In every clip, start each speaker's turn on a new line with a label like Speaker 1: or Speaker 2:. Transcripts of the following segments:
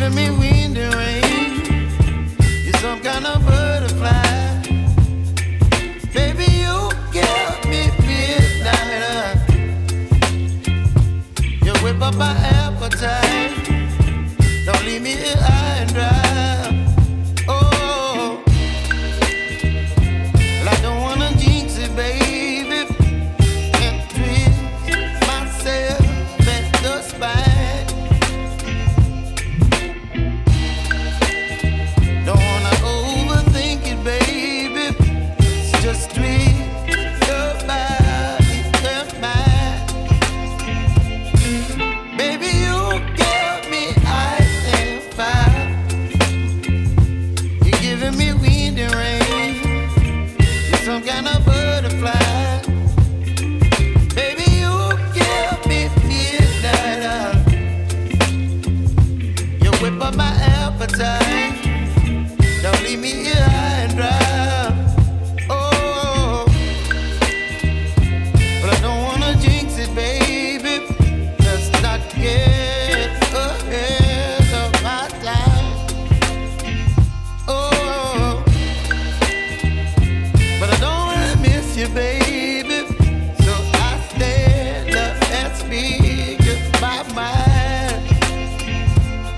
Speaker 1: giving me wind and rain. You're some kind of butterfly. Baby, you give me midnight. You whip up my appetite. Don't leave me here high and dry. Oh, well, I don't wanna jinx it, baby, and twist myself at the spine. Don't wanna overthink it, baby. It's just twist your body and mine. Baby, you give me ice and fire. You're giving me wind and rain. You're some kind of butterfly. Baby, you give me midnight. You whip up my appetite. Don't leave me here high and dry. Oh, but I don't wanna jinx it, baby. Let's not get ahead of my time. Oh, but I don't wanna miss you, baby. So I stand up and speak my mind.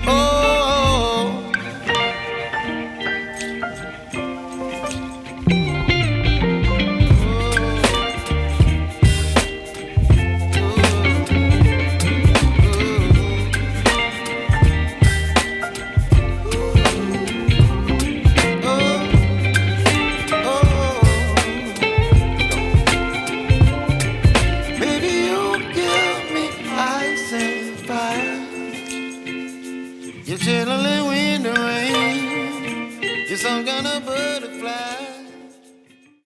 Speaker 1: Oh. Baby, you give me ice and fire. You're chilling in wind and rain. You're some kind of butterfly.